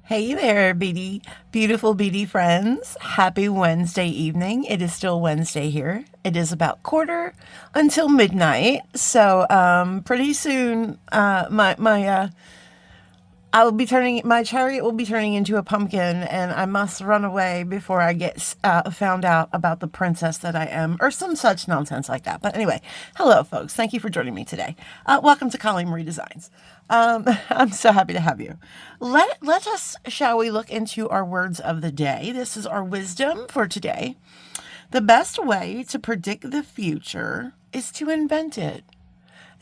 Hey there, beautiful BD friends. Happy Wednesday evening. It is still Wednesday here. It is about quarter until midnight. So, pretty soon, my chariot will be turning into a pumpkin, and I must run away before I get found out about the princess that I am, or some such nonsense like that. But anyway, hello, folks. Thank you for joining me today. Welcome to Colleen Marie Designs. I'm so happy to have you. Let us, shall we, look into our words of the day. This is our wisdom for today. The best way to predict the future is to invent it.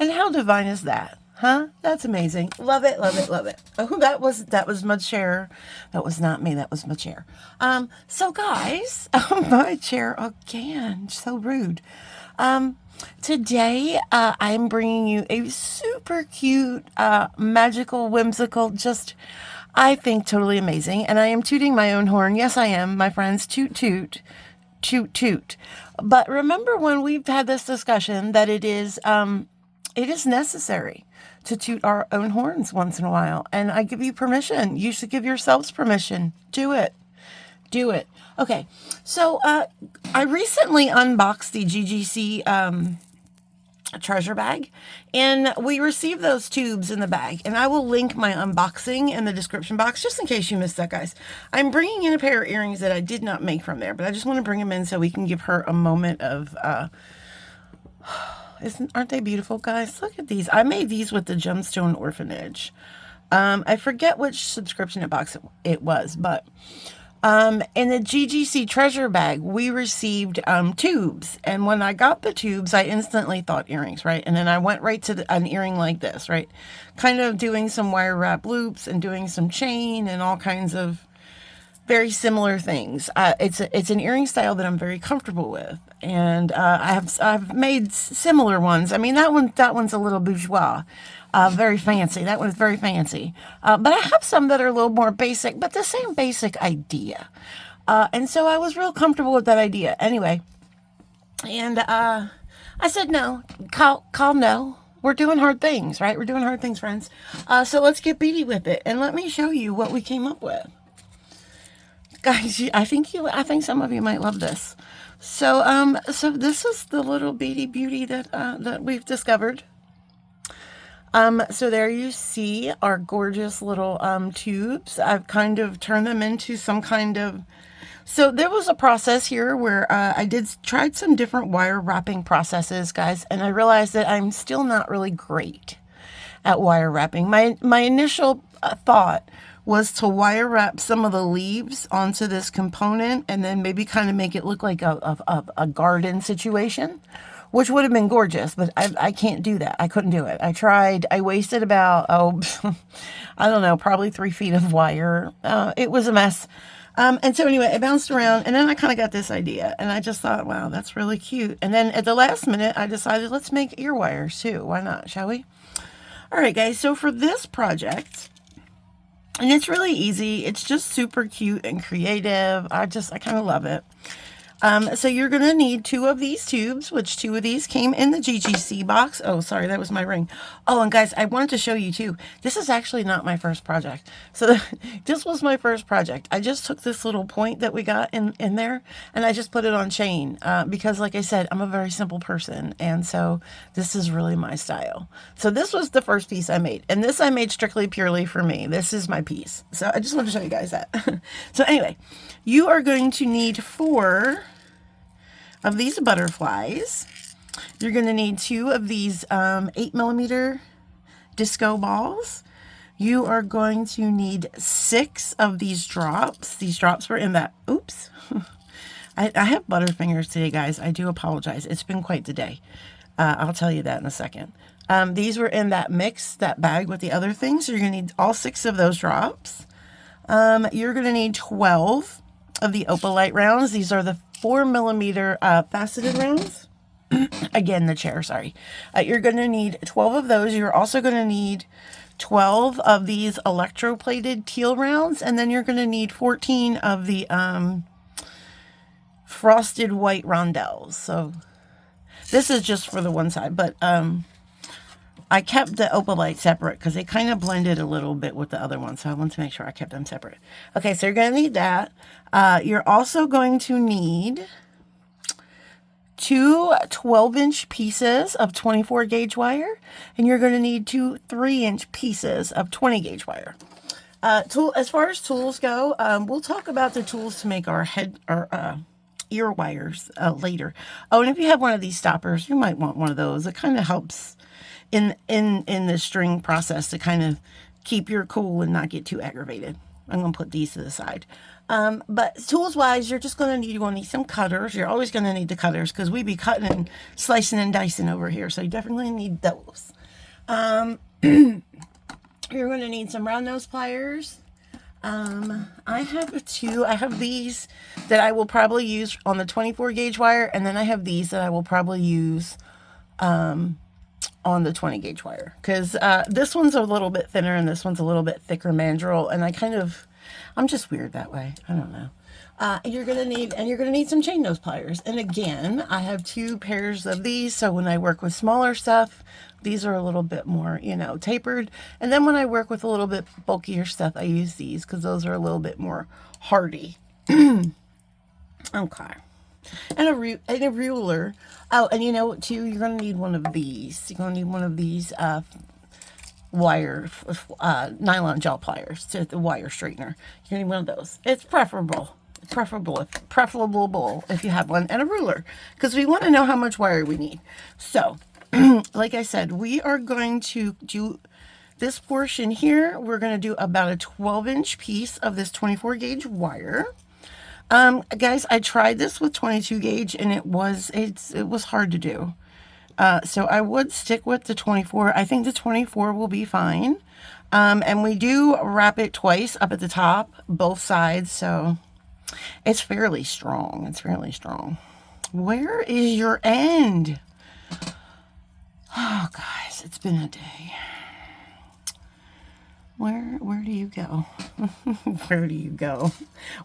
And how divine is that? Huh? That's amazing. Love it, love it, love it. Oh, that was my chair. That was not me. That was my chair. So guys, my chair again. So rude. Today, I'm bringing you a super cute, magical, whimsical, just, I think, totally amazing. And I am tooting my own horn. Yes, I am, my friends. Toot, toot, toot, toot. But remember when we've had this discussion that it is necessary to toot our own horns once in a while. And I give you permission. You should give yourselves permission. Do it. Do it. Okay. So, I recently unboxed the GGC, treasure bag, and we received those tubes in the bag, and I will link my unboxing in the description box just in case you missed that, guys. I'm bringing in a pair of earrings that I did not make from there, but I just want to bring them in so we can give her a moment of, aren't they beautiful, guys? Look at these. I made these with the Gemstone Orphanage. I forget which subscription box it was, but in the GGC Treasure Bag, we received tubes. And when I got the tubes, I instantly thought earrings, right? And then I went right to an earring like this, right? Kind of doing some wire wrap loops and doing some chain and all kinds of very similar things. It's an earring style that I'm very comfortable with, and I've made similar ones. I mean, that one's a little bourgeois, very fancy. That one is very fancy. But I have some that are a little more basic, but the same basic idea. And so I was real comfortable with that idea. Anyway, and I said no. Call no. We're doing hard things, right? We're doing hard things, friends. So let's get beady with it, and let me show you what we came up with. Guys, I think some of you might love this. So, so this is the little beady beauty that we've discovered. So there you see our gorgeous little tubes. I've kind of turned them into some kind of. So there was a process here where I tried some different wire wrapping processes, guys, and I realized that I'm still not really great at wire wrapping. My initial thought was to wire wrap some of the leaves onto this component and then maybe kind of make it look like a garden situation, which would have been gorgeous, but I can't do that. I couldn't do it. I tried. I wasted about, I don't know, probably 3 feet of wire. It was a mess. And so anyway, it bounced around, and then I kind of got this idea, and I just thought, wow, that's really cute. And then at the last minute, I decided, let's make ear wires too. Why not, shall we? All right, guys, so for this project, and it's really easy. It's just super cute and creative. I kind of love it. So you're going to need 2 of these tubes, which 2 of these came in the GGC box. Oh, sorry, that was my ring. Oh, and guys, I wanted to show you too. This is actually not my first project. So this was my first project. I just took this little point that we got in there, and I just put it on chain because, like I said, I'm a very simple person, and so this is really my style. So this was the first piece I made, and this I made strictly purely for me. This is my piece. So I just want to show you guys that. So anyway, you are going to need 4 of these butterflies. You're going to need 2 of these 8mm disco balls. You are going to need 6 of these drops. These drops were in that, oops. I have butterfingers today, guys. I do apologize. It's been quite the day. I'll tell you that in a second. These were in that mix, that bag with the other things. So you're going to need all 6 of those drops. You're going to need 12 of the Opalite rounds. These are the 4mm faceted rounds. Again, the chair, sorry. You're going to need 12 of those. You're also going to need 12 of these electroplated teal rounds, and then you're going to need 14 of the frosted white rondelles. So this is just for the one side, but I kept the Opalite separate because they kind of blended a little bit with the other one. So I want to make sure I kept them separate. Okay, so you're going to need that. You're also going to need two 12-inch pieces of 24 gauge wire, and you're going to need two 3-inch pieces of 20 gauge wire. As far as tools go, we'll talk about the tools to make our ear wires later. Oh, and if you have one of these stoppers, you might want one of those. It kind of helps in the string process to kind of keep your cool and not get too aggravated. I'm going to put these to the side. But tools wise, you're just going to need some cutters. You're always going to need the cutters because we be cutting and slicing and dicing over here. So you definitely need those. You're going to need some round nose pliers. I have two. I have these that I will probably use on the 24 gauge wire. And then I have these that I will probably use, on the 20 gauge wire. Cause, this one's a little bit thinner and this one's a little bit thicker mandrel. And I'm just weird that way. I don't know. You're going to need some chain nose pliers. And again, I have two pairs of these. So when I work with smaller stuff, these are a little bit more, tapered. And then when I work with a little bit bulkier stuff, I use these because those are a little bit more hardy. Okay. And a ruler. Oh, and too, you're going to need one of these. You're going to need one of these, nylon gel pliers to the wire straightener. You're going to need one of those. It's preferable if you have one, and a ruler, because we want to know how much wire we need. So, like I said, we are going to do this portion here. We're going to do about a 12-inch piece of this 24 gauge wire. Guys, I tried this with 22 gauge and it was hard to do. So I would stick with the 24. I think the 24 will be fine. And we do wrap it twice up at the top, both sides. So it's fairly strong. It's fairly strong. Where is your end? Oh, guys, it's been a day. Where do you go? Where do you go?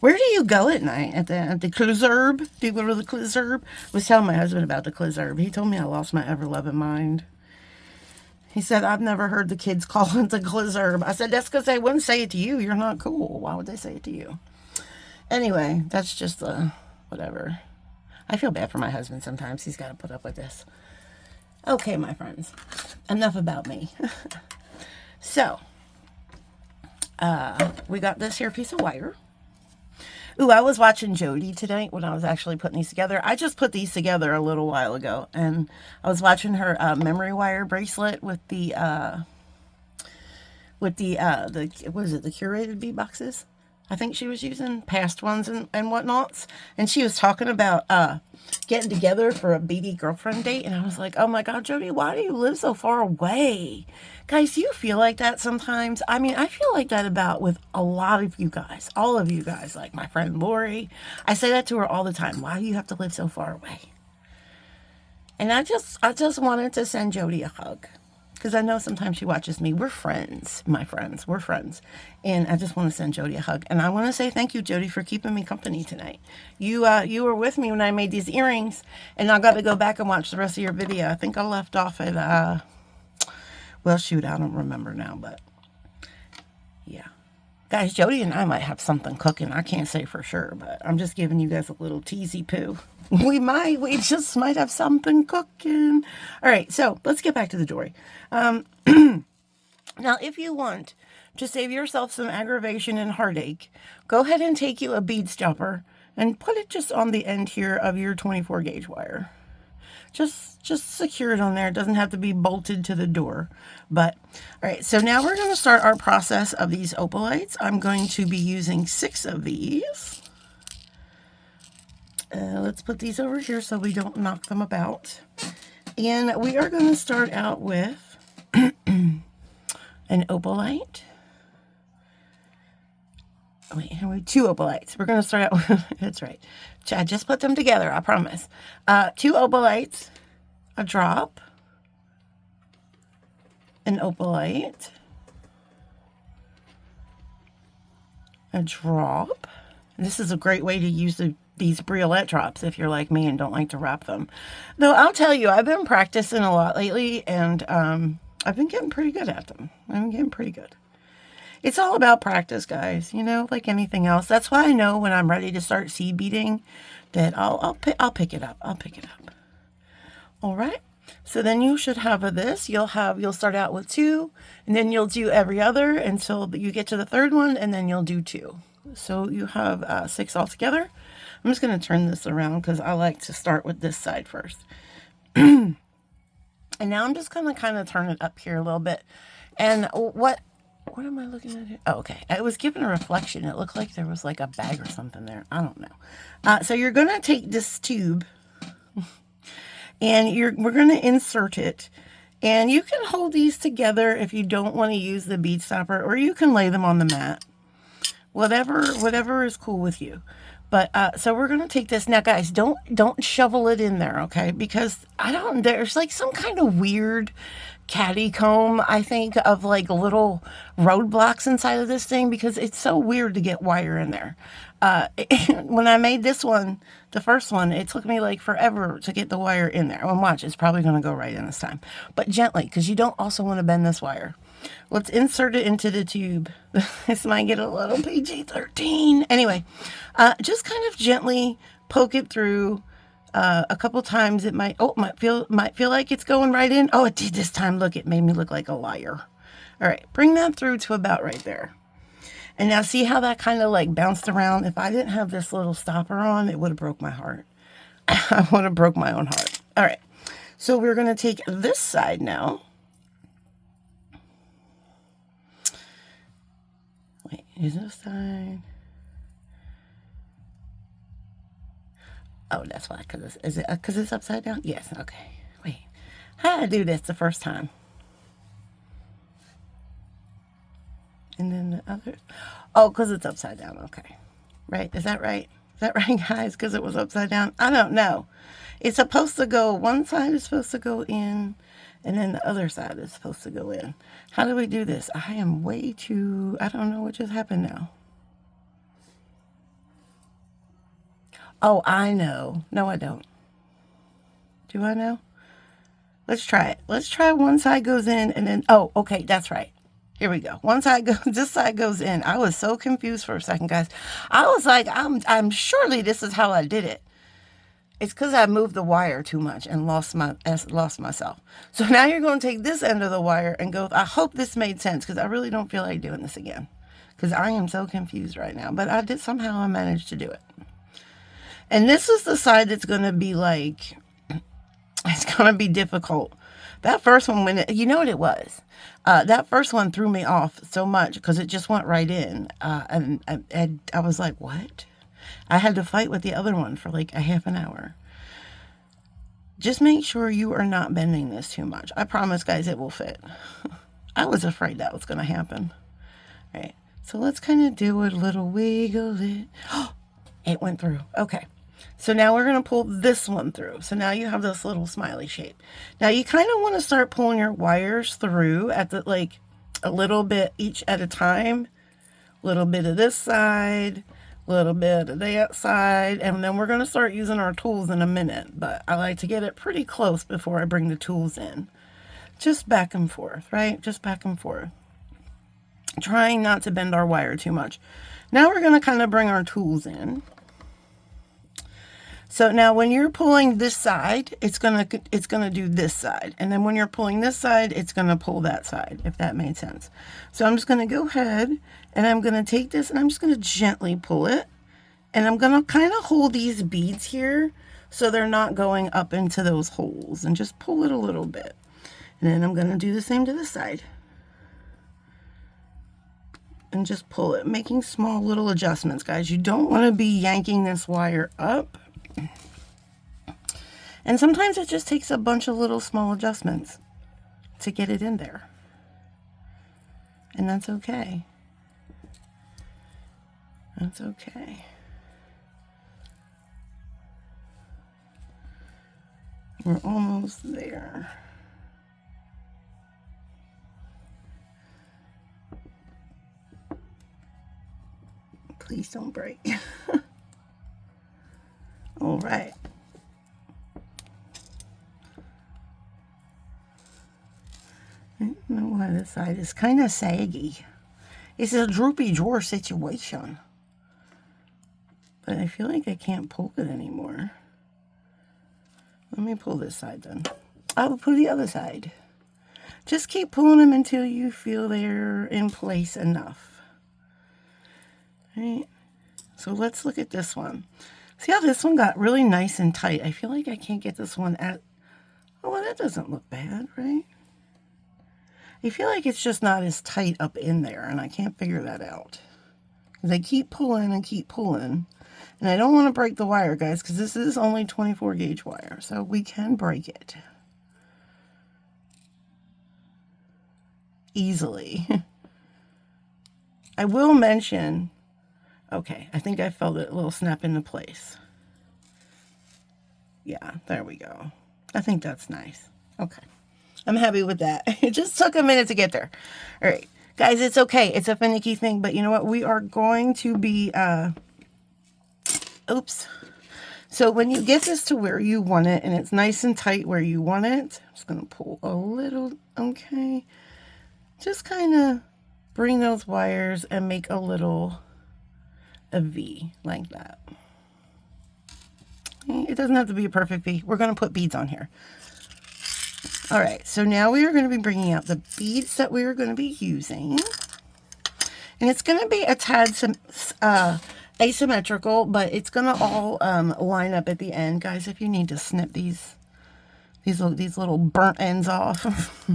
Where do you go at night? At the Clizerb? Do you go to the Clizerb? I was telling my husband about the Clizerb. He told me I lost my ever-loving mind. He said, I've never heard the kids call it the Clizerb. I said, that's because they wouldn't say it to you. You're not cool. Why would they say it to you? Anyway, that's just whatever. I feel bad for my husband sometimes. He's got to put up with this. Okay, my friends. Enough about me. So, we got this here piece of wire. Ooh, I was watching Jody tonight when I was actually putting these together. I just put these together a little while ago, and I was watching her memory wire bracelet with the what is it, the curated bead boxes? I think she was using past ones and whatnots. And she was talking about getting together for a beady girlfriend date. And I was like, oh my God, Jody, why do you live so far away? Guys, do you feel like that sometimes? I mean, I feel like that about with a lot of you guys. All of you guys, like my friend Lori. I say that to her all the time. Why do you have to live so far away? And I just wanted to send Jody a hug. Because I know sometimes she watches me. We're friends, my friends. We're friends. And I just want to send Jody a hug. And I want to say thank you, Jody, for keeping me company tonight. You were with me when I made these earrings. And I got to go back and watch the rest of your video. I think I left off at, well, shoot, I don't remember now. But, yeah. Guys, Jody and I might have something cooking. I can't say for sure. But I'm just giving you guys a little teasy poo. We just might have something cooking. All right, so let's get back to the jewelry. Now, if you want to save yourself some aggravation and heartache, go ahead and take you a bead stopper and put it just on the end here of your 24 gauge wire. Just secure it on there. It doesn't have to be bolted to the door. But, all right, so now we're going to start our process of these opalites. I'm going to be using 6 of these. Let's put these over here so we don't knock them about. And we are going to start out with an opalite. Wait, here we 2 opalites. We're going to start out with, that's right. I just put them together, I promise. 2 opalites, a drop, an opalite, a drop. And this is a great way to use these briolette drops if you're like me and don't like to wrap them. Though I'll tell you, I've been practicing a lot lately, and I've been getting pretty good at them. I'm getting pretty good. It's all about practice, guys, you know, like anything else. That's why I know when I'm ready to start seed beading that I'll pick it up. I'll pick it up. All right. So then you should have this. You'll start out with 2, and then you'll do every other until you get to the 3rd one, and then you'll do 2. So you have 6 altogether. I'm just going to turn this around because I like to start with this side first. And now I'm just going to kind of turn it up here a little bit. And what am I looking at here? Oh, okay. I was given a reflection. It looked like there was like a bag or something there. I don't know. So you're going to take this tube and we're going to insert it. And you can hold these together if you don't want to use the bead stopper, or you can lay them on the mat. Whatever is cool with you. But so we're gonna take this now, guys. Don't shovel it in there, okay? Because there's like some kind of weird caddy comb, I think, of like little roadblocks inside of this thing, because it's so weird to get wire in there. When I made this one, the first one, it took me like forever to get the wire in there. Well, watch, it's probably gonna go right in this time, but gently, because you don't also want to bend this wire. Let's insert it into the tube. This might get a little PG-13. Anyway, just kind of gently poke it through a couple times. It might feel like it's going right in. Oh, it did this time. Look, it made me look like a liar. All right, bring that through to about right there. And now see how that kind of like bounced around? If I didn't have this little stopper on, it would have broke my heart. I would have broke my own heart. All right, so we're going to take this side now. Wait, is this side? Oh, that's why, because it's upside down? Yes, okay. Wait, how did I do this the first time? And then the other, oh, because it's upside down, okay. Right, is that right? Is that right, guys? Because it was upside down? I don't know. It's supposed to go, one side is supposed to go in, and then the other side is supposed to go in. How do we do this? I am way too, I don't know what just happened now. Oh, I know. No, I don't. Do I know? Let's try it. Let's try one side goes in and then, oh, okay, that's right. Here we go. One side goes, this side goes in. I was so confused for a second, guys. I was like, I'm surely this is how I did it. It's because I moved the wire too much and lost myself. So now you're going to take this end of the wire and go, I hope this made sense, because I really don't feel like doing this again, because I am so confused right now. But somehow I managed to do it. And this is the side that's going to be like, it's going to be difficult. That first one, you know what it was? That first one threw me off so much because it just went right in. And I was like, what? I had to fight with the other one for like a half an hour. Just make sure you are not bending this too much. I promise, guys, it will fit. I was afraid that was going to happen. All right. So let's kind of do a little wiggle it. It went through. Okay. So now we're going to pull this one through. So now you have this little smiley shape. Now you kind of want to start pulling your wires through at the, like, a little bit each at a time. A little bit of this side, a little bit of that side, and then we're going to start using our tools in a minute. But I like to get it pretty close before I bring the tools in. Just back and forth, right? Just back and forth. Trying not to bend our wire too much. Now we're going to kind of bring our tools in. So now when you're pulling this side, it's gonna do this side. And then when you're pulling this side, it's gonna pull that side, if that made sense. So I'm just gonna go ahead and I'm gonna take this and I'm just gonna gently pull it. And I'm gonna kind of hold these beads here so they're not going up into those holes, and just pull it a little bit. And then I'm gonna do the same to this side. And just pull it, making small little adjustments, guys. You don't wanna be yanking this wire up. And sometimes it just takes a bunch of little small adjustments to get it in there. And that's okay. That's okay. We're almost there. Please don't break. All right. This side is kind of saggy. It's a droopy drawer situation. But I feel like I can't pull it anymore. Let me pull this side then. I will pull the other side. Just keep pulling them until you feel they're in place enough. All right. So let's look at this one. See how this one got really nice and tight? I feel like I can't get this one at... Oh, well, that doesn't look bad, right? I feel like it's just not as tight up in there, and I can't figure that out. Because I keep pulling and keep pulling. And I don't want to break the wire, guys, because this is only 24 gauge wire, so we can break it easily. I will mention, okay, I think I felt it a little snap into place. Yeah, there we go. I think that's nice. Okay, I'm happy with that. It just took a minute to get there. All right, guys, it's okay. It's a finicky thing, but you know what? We are going to be, oops. So when you get this to where you want it, and it's nice and tight where you want it, I'm just going to pull a little, okay. Just kind of bring those wires and make a little, a V like that. It doesn't have to be a perfect V. We're going to put beads on here. All right, so now we are going to be bringing out the beads that we are going to be using. And it's going to be a tad asymmetrical, but it's going to all line up at the end. Guys, if you need to snip these little burnt ends off,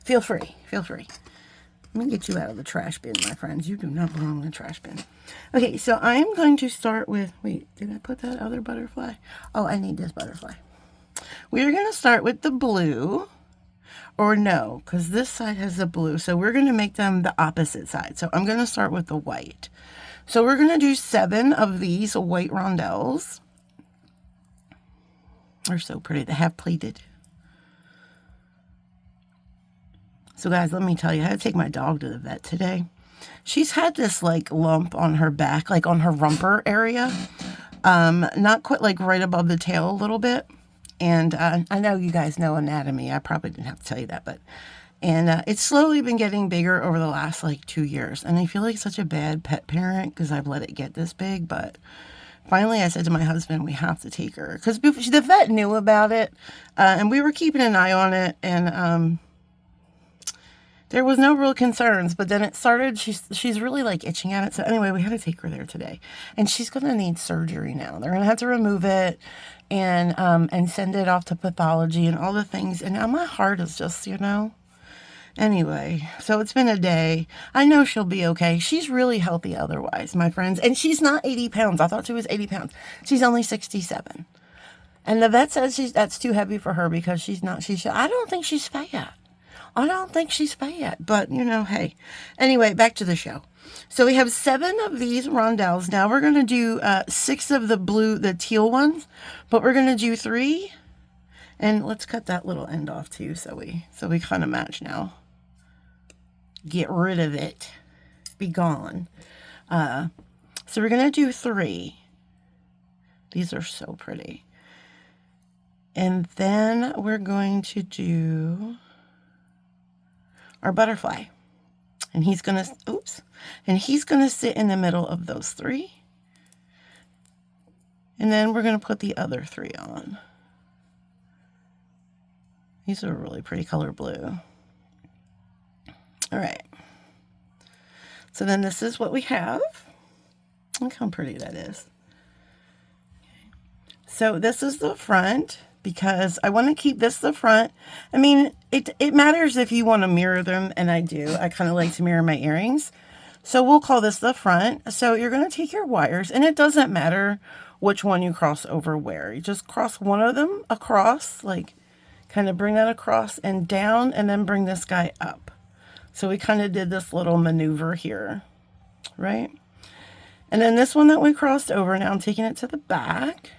feel free. Feel free. Let me get you out of the trash bin, my friends. You do not belong in the trash bin. Okay, so I am going to start with... Wait, did I put that other butterfly? Oh, I need this butterfly. We're going to start with the blue. Or no, because this side has the blue. So we're going to make them the opposite side. So I'm going to start with the white. So we're going to do 7 of these white rondelles. They're so pretty. They have pleated. So guys, let me tell you, I had to take my dog to the vet today. She's had this like lump on her back, like on her rumper area. Not quite like right above the tail a little bit. And I know you guys know anatomy. I probably didn't have to tell you that, but it's slowly been getting bigger over the last like 2 years. And I feel like such a bad pet parent because I've let it get this big. But finally, I said to my husband, we have to take her because the vet knew about it, and we were keeping an eye on it, and there was no real concerns. But then it started. She's really like itching at it. So anyway, we had to take her there today, and she's gonna need surgery now. They're gonna have to remove it and send it off to pathology and all the things. And now my heart is just, you know. Anyway, so it's been a day. I know she'll be okay. She's really healthy otherwise, my friends. And she's not 80 pounds. I thought she was 80 pounds. She's only 67. And the vet says that's too heavy for her because she's not. I don't think she's fat. I don't think she's fat. But, you know, hey. Anyway, back to the show. So we have 7 of these rondelles. Now we're going to do 6 of the blue, the teal ones. But we're going to do 3. And let's cut that little end off too so we kind of match now. Get rid of it. Be gone. So we're going to do 3. These are so pretty. And then we're going to do our butterfly. And he's going to, oops. And he's going to sit in the middle of those 3. And then we're going to put the other 3 on. These are really pretty color blue. All right. So then this is what we have. Look how pretty that is. Okay. So this is the front because I want to keep this the front. I mean, it matters if you want to mirror them, and I do. I kind of like to mirror my earrings. So we'll call this the front. So you're going to take your wires, and it doesn't matter which one you cross over where. You just cross one of them across, like kind of bring that across and down, and then bring this guy up. So we kind of did this little maneuver here, right? And then this one that we crossed over, now I'm taking it to the back.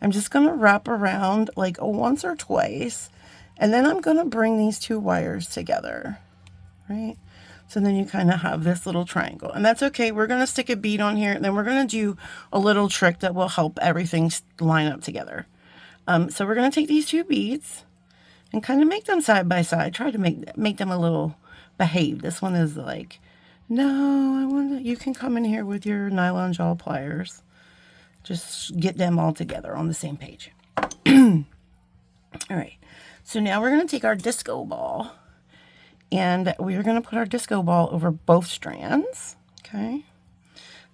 I'm just going to wrap around like once or twice, and then I'm going to bring these 2 wires together, right? So then you kind of have this little triangle, and that's okay. We're going to stick a bead on here, and then we're going to do a little trick that will help everything line up together. So we're going to take these 2 beads, and kind of make them side by side. Try to make them a little behave. This one is like, no, I want you can come in here with your nylon jaw pliers. Just get them all together on the same page. All right. So now we're going to take our disco ball and we're going to put our disco ball over both strands. Okay.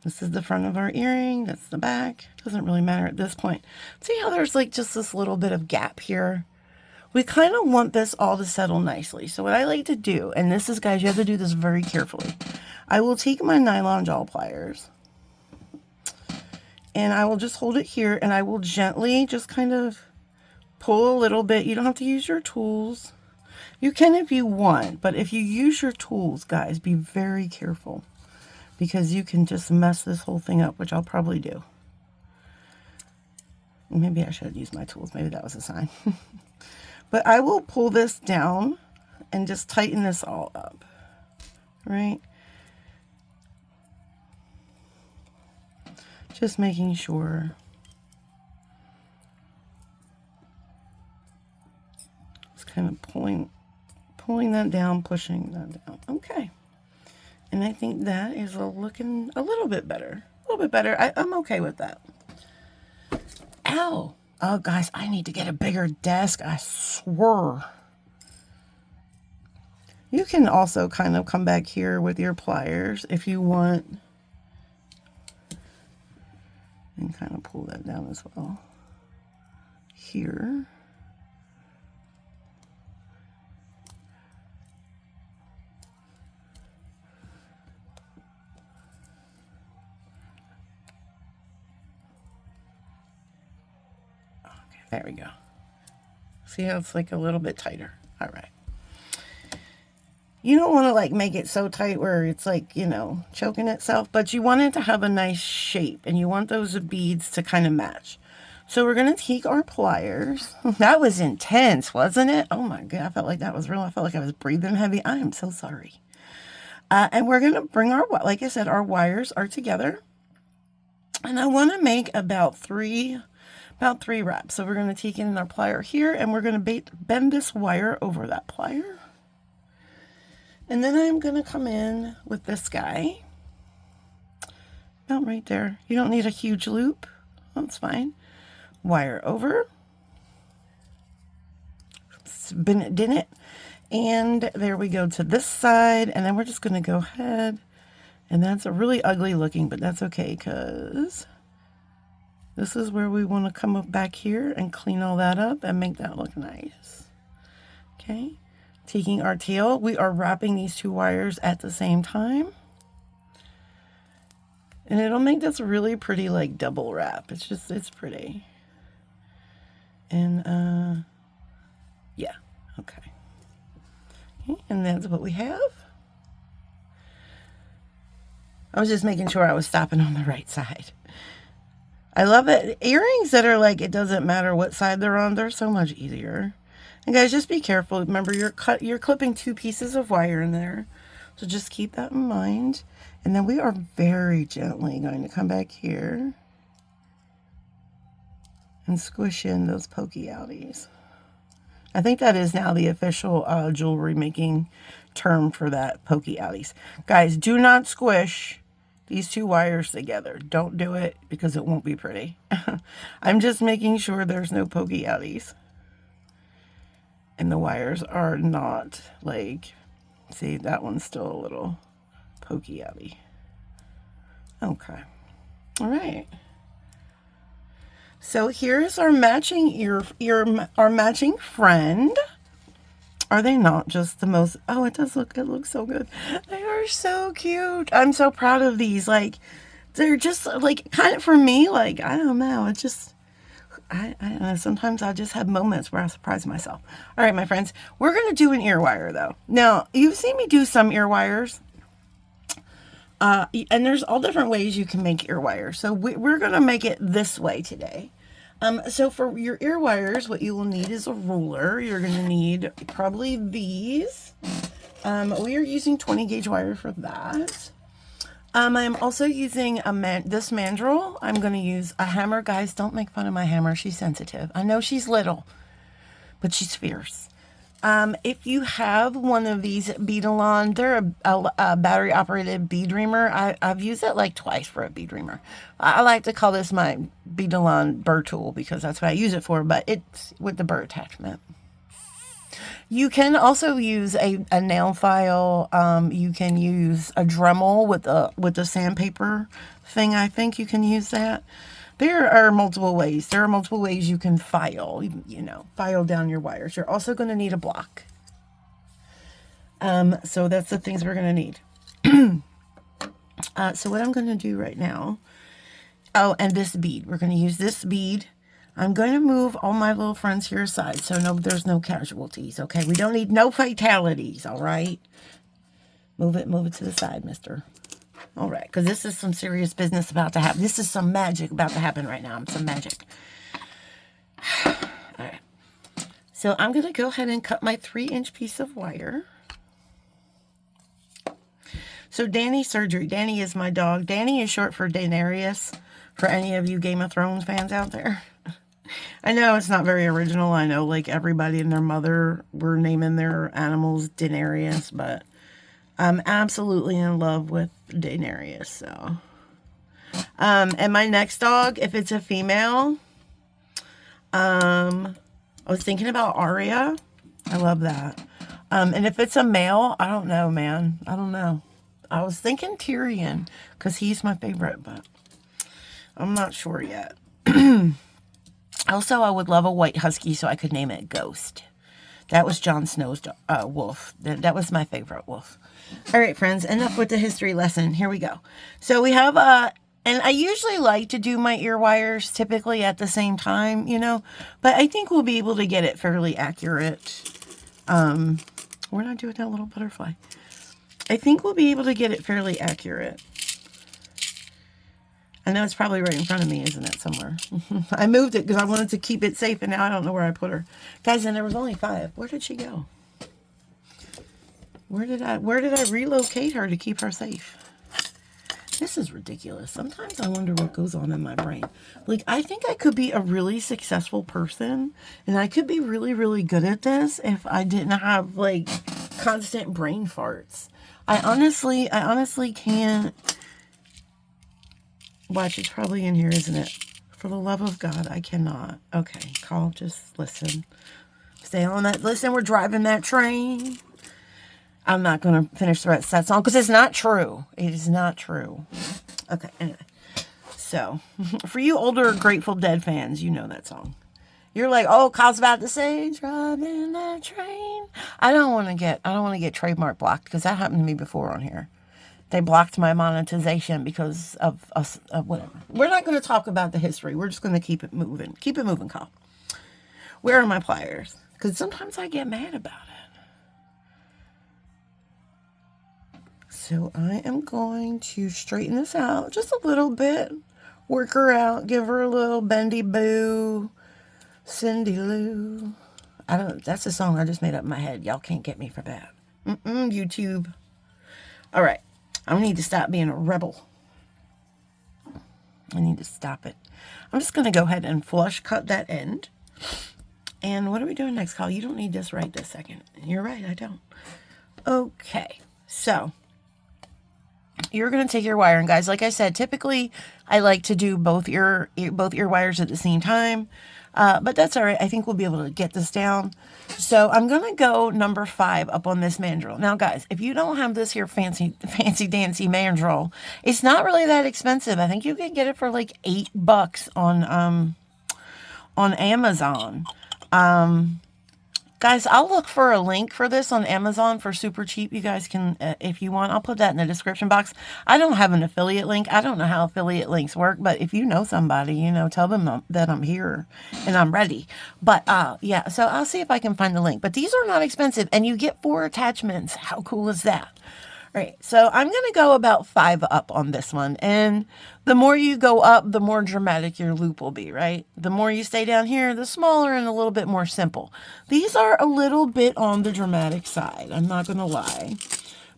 This is the front of our earring. That's the back. Doesn't really matter at this point. See how there's like just this little bit of gap here? We kind of want this all to settle nicely. So what I like to do, and this is, guys, you have to do this very carefully. I will take my nylon jaw pliers and I will just hold it here and I will gently just kind of pull a little bit. You don't have to use your tools. You can if you want, but if you use your tools, guys, be very careful because you can just mess this whole thing up, which I'll probably do. Maybe I should have used my tools. Maybe that was a sign. But I will pull this down and just tighten this all up, right? Just making sure. Just kind of pulling that down, pushing that down. Okay. And I think that is looking a little bit better. A little bit better. I'm okay with that. Ow. Oh, guys, I need to get a bigger desk. I swear. You can also kind of come back here with your pliers if you want. And kind of pull that down as well. Here. There we go. See how it's like a little bit tighter. All right. You don't want to like make it so tight where it's like, you know, choking itself, but you want it to have a nice shape and you want those beads to kind of match. So we're going to take our pliers. That was intense, wasn't it? Oh my God. I felt like that was real. I felt like I was breathing heavy. I am so sorry. And we're going to bring our, like I said, our wires are together. And I want to make about three wraps. So we're going to take in our plier here and we're going to bend this wire over that plier. And then I'm going to come in with this guy. About right there. You don't need a huge loop. That's fine. Wire over. Spin it, din it. And there we go to this side. And then we're just going to go ahead. And that's a really ugly looking, but that's okay because this is where we want to come up back here and clean all that up and make that look nice. Okay. Taking our tail, we are wrapping these two wires at the same time. And it'll make this really pretty like double wrap. It's pretty. And yeah, okay. And that's what we have. I was just making sure I was stopping on the right side. I love it. Earrings that are like, it doesn't matter what side they're on, they're so much easier. And guys, just be careful. Remember, you're clipping 2 pieces of wire in there. So just keep that in mind. And then we are very gently going to come back here and squish in those pokey outies. I think that is now the official jewelry making term for that, pokey outies. Guys, do not squish these 2 wires together. Don't do it because it won't be pretty. I'm just making sure there's no pokey outies. And the wires are not like, see, that one's still a little pokey outy. Okay. All right. So here's our matching our matching friend. Are they not just the most, oh, it looks so good. They are so cute. I'm so proud of these. Like, they're just like, kind of for me, like, I don't know. It's just, I don't know. Sometimes I just have moments where I surprise myself. All right, my friends, we're going to do an ear wire though. Now, you've seen me do some ear wires. And there's all different ways you can make ear wires. So we're going to make it this way today. So for your ear wires, what you will need is a ruler. You're going to need probably these. We are using 20 gauge wire for that. I'm also using this mandrel. I'm going to use a hammer. Guys, don't make fun of my hammer. She's sensitive. I know she's little, but she's fierce. If you have one of these bead-along, they're a battery-operated bead reamer. I've used it like twice for a bead reamer. I like to call this my bead-along burr tool because that's what I use it for, but it's with the burr attachment. You can also use a nail file. You can use a Dremel with the sandpaper thing. I think you can use that. There are multiple ways. There are multiple ways you can file, file down your wires. You're also going to need a block. So that's the things we're going to need. So what I'm going to do right now, oh, and this bead. We're going to use this bead. I'm going to move all my little friends here aside so there's no casualties, okay? We don't need no fatalities, all right? Move it to the side, mister. All right, because this is some serious business about to happen. This is some magic about to happen right now. Some magic. All right. So I'm going to go ahead and cut my 3-inch piece of wire. So Danny Surgery. Danny is my dog. Danny is short for Daenerys, for any of you Game of Thrones fans out there. I know it's not very original. I know like everybody and their mother were naming their animals Daenerys, but I'm absolutely in love with Daenerys, so. And my next dog, if it's a female, I was thinking about Arya. I love that. And if it's a male, I don't know, man. I don't know. I was thinking Tyrion, because he's my favorite, but I'm not sure yet. Also, I would love a white husky, so I could name it Ghost. That was Jon Snow's wolf. That was my favorite wolf. All right, friends, enough with the history lesson. Here we go. So we have, and I usually like to do my ear wires typically at the same time, but I think we'll be able to get it fairly accurate. We're not doing that little butterfly. I think we'll be able to get it fairly accurate. I know it's probably right in front of me, isn't it, somewhere? I moved it because I wanted to keep it safe, and now I don't know where I put her. Guys, and there was only 5. Where did she go? Where did I relocate her to keep her safe? This is ridiculous. Sometimes I wonder what goes on in my brain. Like, I think I could be a really successful person, and I could be really, really good at this if I didn't have, like, constant brain farts. I honestly can't. Watch, it's probably in here, isn't it? For the love of God, I cannot. Okay, call, just listen. Stay on that. Listen, we're driving that train. I'm not going to finish the rest of that song because it's not true. It is not true. Okay, anyway. So, for you older Grateful Dead fans, you know that song. You're like, oh, Kyle's about to say, driving that train. I don't want to get trademark blocked because that happened to me before on here. They blocked my monetization because of us, whatever. We're not going to talk about the history. We're just going to keep it moving. Keep it moving, Kyle. Where are my pliers? Because sometimes I get mad about it. So I am going to straighten this out just a little bit. Work her out. Give her a little bendy boo. Cindy Lou. That's a song I just made up in my head. Y'all can't get me for that. YouTube. All right. I need to stop being a rebel. I need to stop it. I'm just going to go ahead and flush cut that end. And what are we doing next, Kyle? You don't need this right this second. You're right, I don't. Okay, so you're going to take your wire, and guys, like I said, typically I like to do both ear wires at the same time. But that's all right. I think we'll be able to get this down. So I'm going to go number 5 up on this mandrel. Now, guys, if you don't have this here fancy dancy mandrel, it's not really that expensive. I think you can get it for like $8 on Amazon. Guys, I'll look for a link for this on Amazon for super cheap. You guys can, if you want, I'll put that in the description box. I don't have an affiliate link. I don't know how affiliate links work, but if you know somebody, tell them that I'm here and I'm ready. But yeah, so I'll see if I can find the link. But these are not expensive, and you get 4 attachments. How cool is that? All right, so I'm going to go about 5 up on this one. And the more you go up, the more dramatic your loop will be, right? The more you stay down here, the smaller and a little bit more simple. These are a little bit on the dramatic side, I'm not going to lie.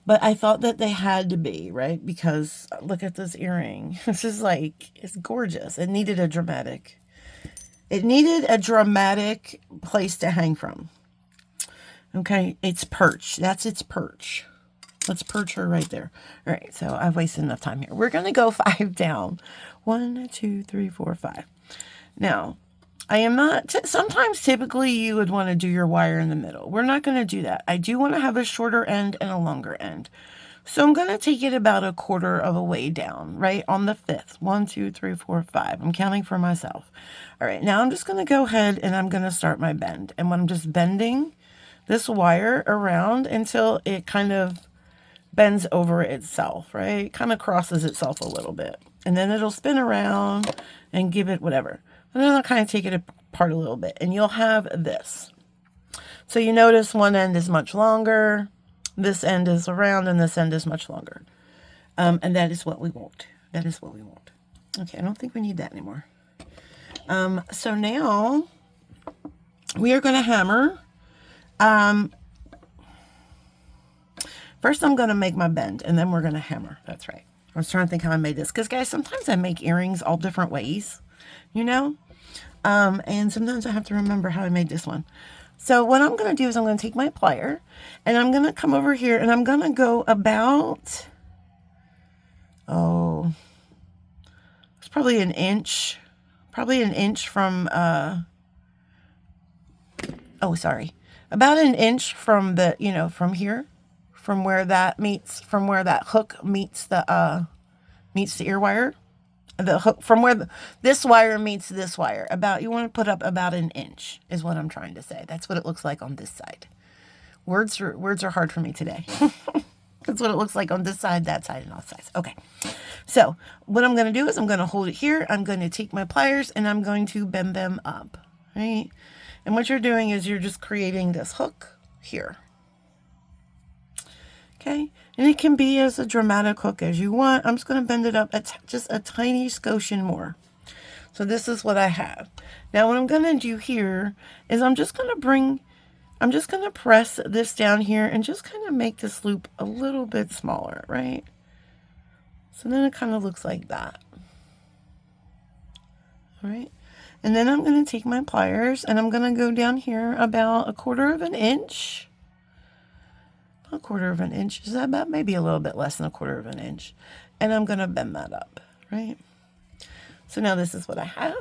But I thought that they had to be, right? Because look at this earring. This is like, it's gorgeous. It needed a dramatic place to hang from. Okay, it's perch. That's its perch. Let's perch her right there. All right, so I've wasted enough time here. We're going to go 5 down. 1, 2, 3, 4, 5. Now, I am not, sometimes typically you would want to do your wire in the middle. We're not going to do that. I do want to have a shorter end and a longer end. So I'm going to take it about a quarter of a way down, right on the 5th. 1, 2, 3, 4, 5. I'm counting for myself. All right, now I'm just going to go ahead and I'm going to start my bend. And when I'm just bending this wire around until it kind of bends over itself, right? Kind of crosses itself a little bit. And then it'll spin around and give it whatever. And then I'll kind of take it apart a little bit. And you'll have this. So you notice one end is much longer. This end is around and this end is much longer. And that is what we want. That is what we want. Okay, I don't think we need that anymore. So now we are going to hammer. First I'm going to make my bend and then we're going to hammer. That's right. I was trying to think how I made this. Because guys, sometimes I make earrings all different ways, you know. And sometimes I have to remember how I made this one. So what I'm going to do is I'm going to take my plier and I'm going to come over here and I'm going to go about, oh, it's probably an inch from, about an inch from the, you know, from here, from where that meets, from where that hook meets the ear wire. The hook from where this wire meets this wire, about, you want to put up about an inch is what I'm trying to say. That's what it looks like on this side. Words are hard for me today. That's what it looks like on this side, that side, and all sides. Okay. So what I'm going to do is I'm going to hold it here. I'm going to take my pliers and I'm going to bend them up, right? And what you're doing is you're just creating this hook here. Okay. And it can be as a dramatic hook as you want. I'm just going to bend it up just a tiny skotion more. So this is what I have. Now what I'm going to do here is I'm just going to press this down here and just kind of make this loop a little bit smaller, right? So then it kind of looks like that. All right. And then I'm going to take my pliers and I'm going to go down here about a quarter of an inch. A quarter of an inch. Is that about maybe a little bit less than a quarter of an inch? And I'm going to bend that up, right? So now this is what I have.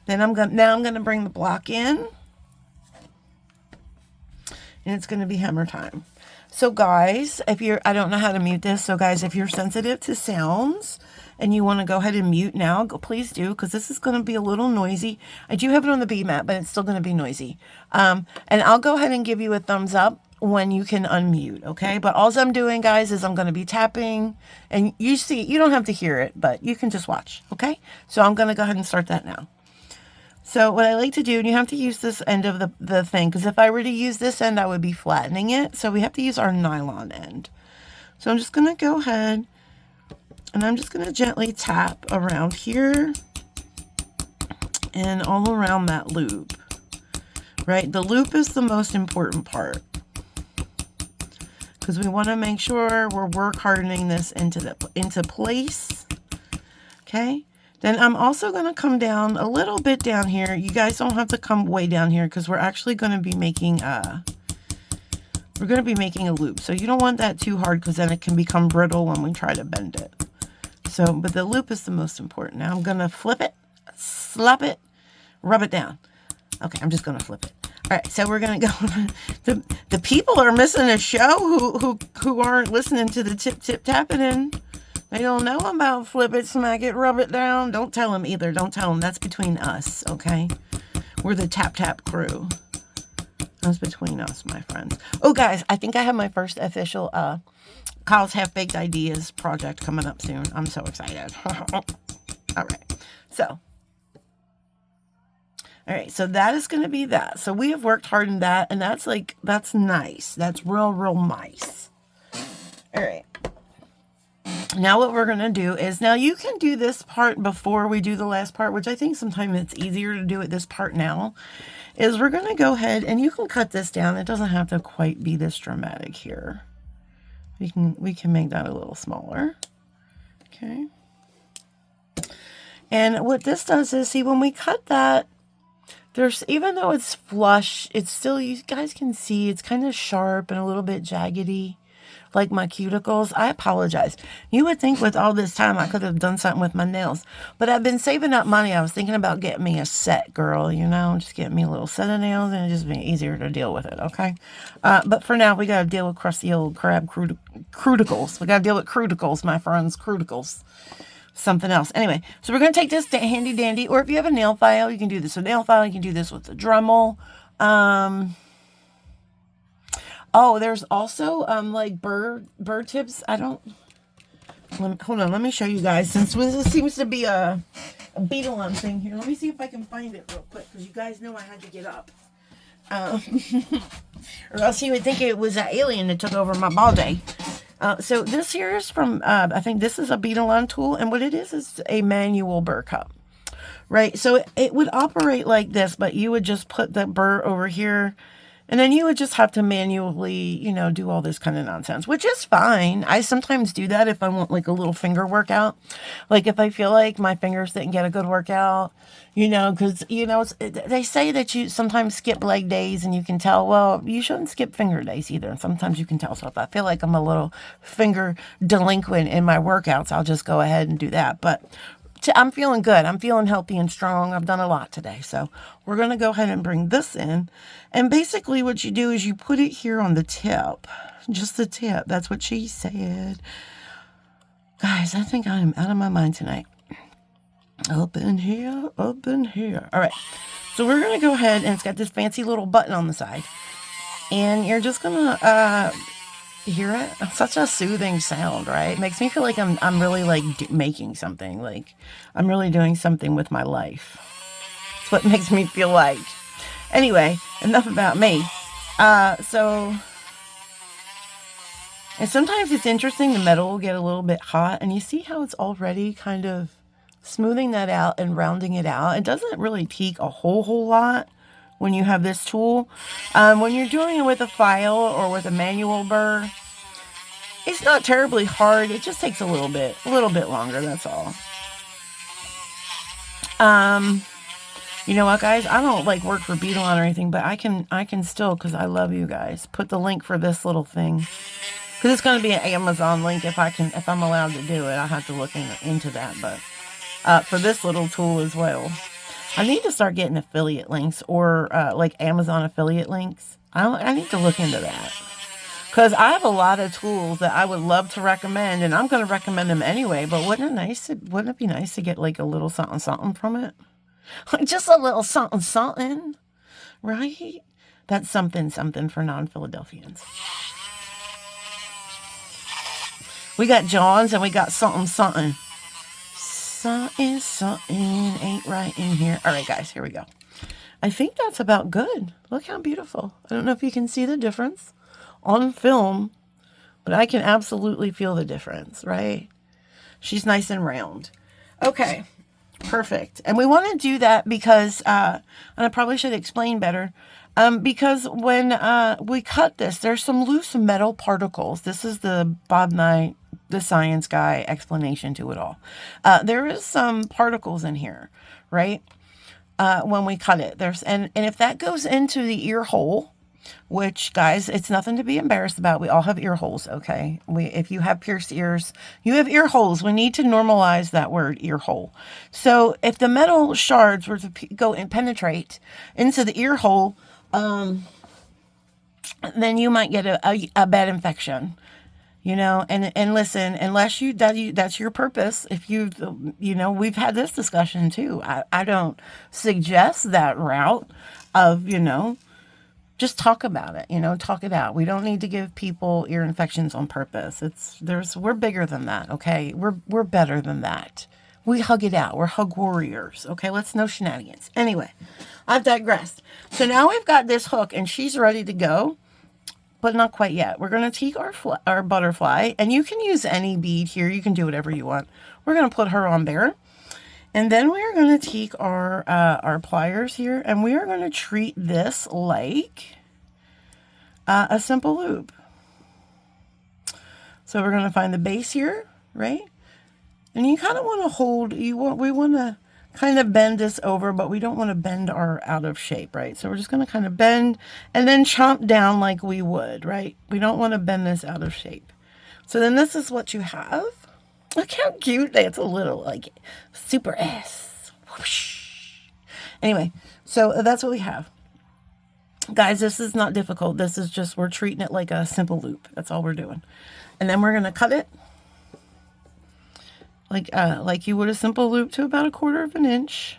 Then I'm going to bring the block in. And it's going to be hammer time. So guys, I don't know how to mute this. So guys, if you're sensitive to sounds and you want to go ahead and mute now, please do, because this is going to be a little noisy. I do have it on the B mat, but it's still going to be noisy. And I'll go ahead and give you a thumbs up when you can unmute, okay? But all I'm doing, guys, is I'm going to be tapping, and you don't have to hear it, but you can just watch, okay? So I'm going to go ahead and start that now. So what I like to do, and you have to use this end of the thing, because if I were to use this end, I would be flattening it. So we have to use our nylon end. So I'm just going to go ahead, and I'm just going to gently tap around here and all around that loop, right? The loop is the most important part, because we want to make sure we're work hardening this into place, okay? Then I'm also going to come down a little bit down here. You guys don't have to come way down here because we're actually going to be making a loop. So you don't want that too hard because then it can become brittle when we try to bend it. So, but the loop is the most important. Now I'm going to flip it, slap it, rub it down. Okay, I'm just going to flip it. All right, so we're going to go. The people are missing a show who aren't listening to the tip tapping and they don't know about flip it, smack it, rub it down. Don't tell them either. Don't tell them. That's between us, okay? We're the tap crew. That's between us, my friends. Oh, guys, I think I have my first official Kyle's Half-Baked Ideas project coming up soon. I'm so excited. All right, all right, so that is going to be that. So we have worked hard in that, and that's nice. That's real nice. All right. Now what we're going to do is, now you can do this part before we do the last part, which I think sometimes it's easier to do it this part now, is we're going to go ahead and you can cut this down. It doesn't have to quite be this dramatic here. We can make that a little smaller. Okay. And what this does is, see, when we cut that, There's, even though it's flush, it's still, you guys can see it's kind of sharp and a little bit jaggedy, like my cuticles. I apologize. You would think with all this time I could have done something with my nails, but I've been saving up money. I was thinking about getting me a set, girl, you know, just getting me a little set of nails and it just be easier to deal with it, okay? But for now, we got to deal with crusty old crab cruticles. We got to deal with cruticles, my friends, cruticles. Something else. Anyway, so we're going to take this handy dandy, or if you have a nail file, you can do this with a nail file. You can do this with a Dremel. Oh, there's also like burr tips. Hold on, let me show you guys, since this seems to be a beetle on thing here. Let me see if I can find it real quick, because you guys know I had to get up. Or else you would think it was an alien that took over my ball day. So this here is from, I think this is a beetle on tool, and what it is a manual burr cup, right? So it would operate like this, but you would just put the burr over here, and then you would just have to manually, you know, do all this kind of nonsense, which is fine. I sometimes do that if I want like a little finger workout. Like if I feel like my fingers didn't get a good workout, you know, because, you know, they say that you sometimes skip leg days and you can tell. Well, you shouldn't skip finger days either. And sometimes you can tell. So if I feel like I'm a little finger delinquent in my workouts, I'll just go ahead and do that. But I'm feeling good. I'm feeling healthy and strong. I've done a lot today. So we're going to go ahead and bring this in. And basically what you do is you put it here on the tip. Just the tip. That's what she said. Guys, I think I am out of my mind tonight. Up in here, up in here. All right. So we're going to go ahead, and it's got this fancy little button on the side. And you're just going to hear it. It's such a soothing sound, right? It makes me feel like I'm really like making something, like I'm really doing something with my life. It's what makes me feel like. Anyway, enough about me. And sometimes it's interesting, the metal will get a little bit hot, and you see how it's already kind of smoothing that out and rounding it out. It doesn't really take a whole lot when you have this tool. When you're doing it with a file or with a manual burr, it's not terribly hard. It just takes a little bit longer, that's all. You know what, guys? I don't like work for Beetlon or anything, but I can still, because I love you guys, put the link for this little thing. Because it's going to be an Amazon link if I'm allowed to do it. I have to look into that, but for this little tool as well. I need to start getting affiliate links, or like Amazon affiliate links. I need to look into that, because I have a lot of tools that I would love to recommend, and I'm going to recommend them anyway. But wouldn't it be nice to get like a little something from it? Like just a little something, right? That's something for non-Philadelphians. We got Johns and we got something. Something ain't right in here. All right, guys, here we go. I think that's about good. Look how beautiful. I don't know if you can see the difference on film, but I can absolutely feel the difference, right? She's nice and round. Okay, perfect. And we want to do that because, and I probably should explain better, because when we cut this, there's some loose metal particles. This is the Bob Knight, the science guy explanation to it all. There is some particles in here, right? When we cut it, and if that goes into the ear hole, which, guys, it's nothing to be embarrassed about. We all have ear holes, okay? If you have pierced ears, you have ear holes. We need to normalize that word, ear hole. So if the metal shards were to go and penetrate into the ear hole, then you might get a bad infection. You know, and listen, unless that's your purpose. If we've had this discussion too. I don't suggest that route of, just talk about it, talk it out. We don't need to give people ear infections on purpose. We're bigger than that. Okay. We're better than that. We hug it out. We're hug warriors. Okay. Let's no shenanigans. Anyway, I've digressed. So now we've got this hook and she's ready to go. But not quite yet. We're going to take our butterfly, and you can use any bead here. You can do whatever you want. We're going to put her on there. And then we are going to take our pliers here, and we are going to treat this like a simple loop. So we're going to find the base here, right? And you kind of want to hold, we want to kind of bend this over, but we don't want to bend our out of shape, right? So we're just going to kind of bend and then chomp down like we would, right? We don't want to bend this out of shape. So then this is what you have. Look how cute. That's a little like super S. Whoosh. Anyway, so that's what we have. Guys, this is not difficult. This is just, we're treating it like a simple loop. That's all we're doing. And then we're going to cut it like you would a simple loop to about 1/4 of an inch,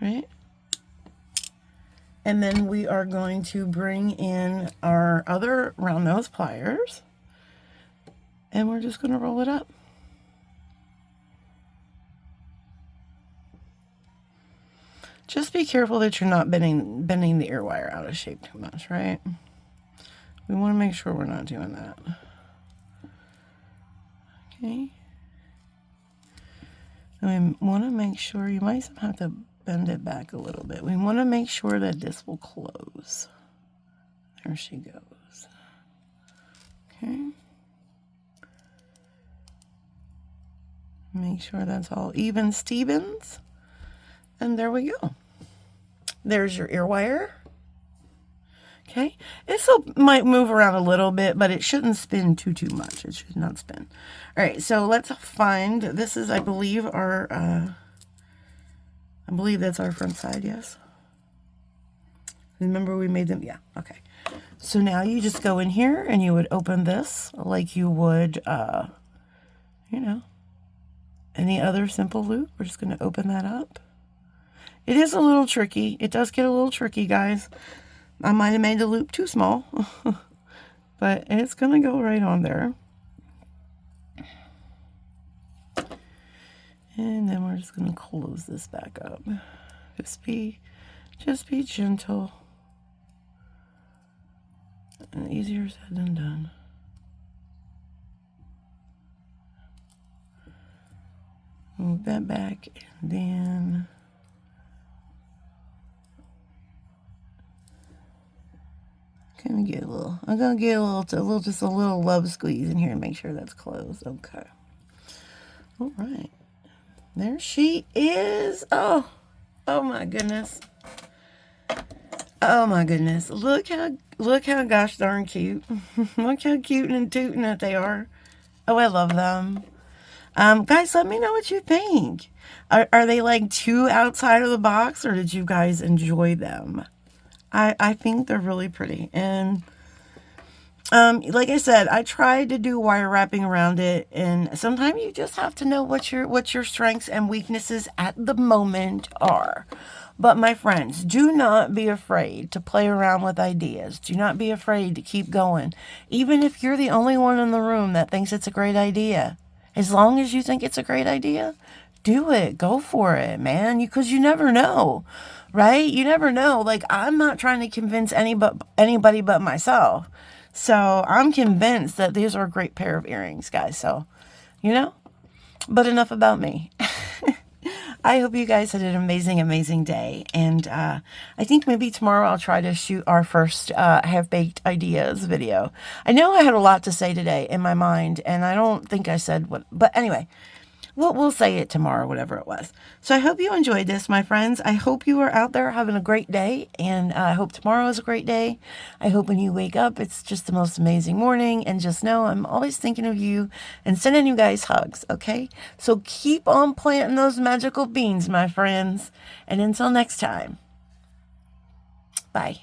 right? And then we are going to bring in our other round nose pliers, and we're just going to roll it up. Just be careful that you're not bending the ear wire out of shape too much, right? We want to make sure we're not doing that. Okay. And we want to make sure, you might have to bend it back a little bit. We want to make sure that this will close. There she goes. Okay. Make sure that's all even Stevens. And there we go. There's your ear wire. Okay. This might move around a little bit, but it shouldn't spin too much. It should not spin. All right, so let's find, this is, I believe, our, I believe that's our front side, yes? Remember we made them, yeah, okay. So now you just go in here and you would open this like you would, you know, any other simple loop. We're just going to open that up. It is a little tricky. It does get a little tricky, guys. I might have made the loop too small, but it's going to go right on there. And then we're just going to close this back up. Just be gentle. And easier said than done. Move that back, and then I'm gonna get just a little love squeeze in here and make sure that's closed. Okay. All right. There she is. Oh my goodness. Oh my goodness. Look how gosh darn cute. Look how cute and tootin' that they are. Oh, I love them. Guys, let me know what you think. Are they like too outside of the box, or did you guys enjoy them? I think they're really pretty. And like I said, I tried to do wire wrapping around it, and sometimes you just have to know what your strengths and weaknesses at the moment are. But my friends, do not be afraid to play around with ideas. Do not be afraid to keep going. Even if you're the only one in the room that thinks it's a great idea. As long as you think it's a great idea, do it. Go for it, man. Because you never know, right? You never know. Like, I'm not trying to convince anybody but myself. So I'm convinced that these are a great pair of earrings, guys. So, you know, but enough about me. I hope you guys had an amazing, amazing day. And I think maybe tomorrow I'll try to shoot our first half-baked ideas video. I know I had a lot to say today in my mind, and I don't think I said what, but anyway, we'll say it tomorrow, whatever it was. So I hope you enjoyed this, my friends. I hope you are out there having a great day, and I hope tomorrow is a great day. I hope when you wake up, it's just the most amazing morning, and just know I'm always thinking of you and sending you guys hugs, okay? So keep on planting those magical beans, my friends, and until next time, bye.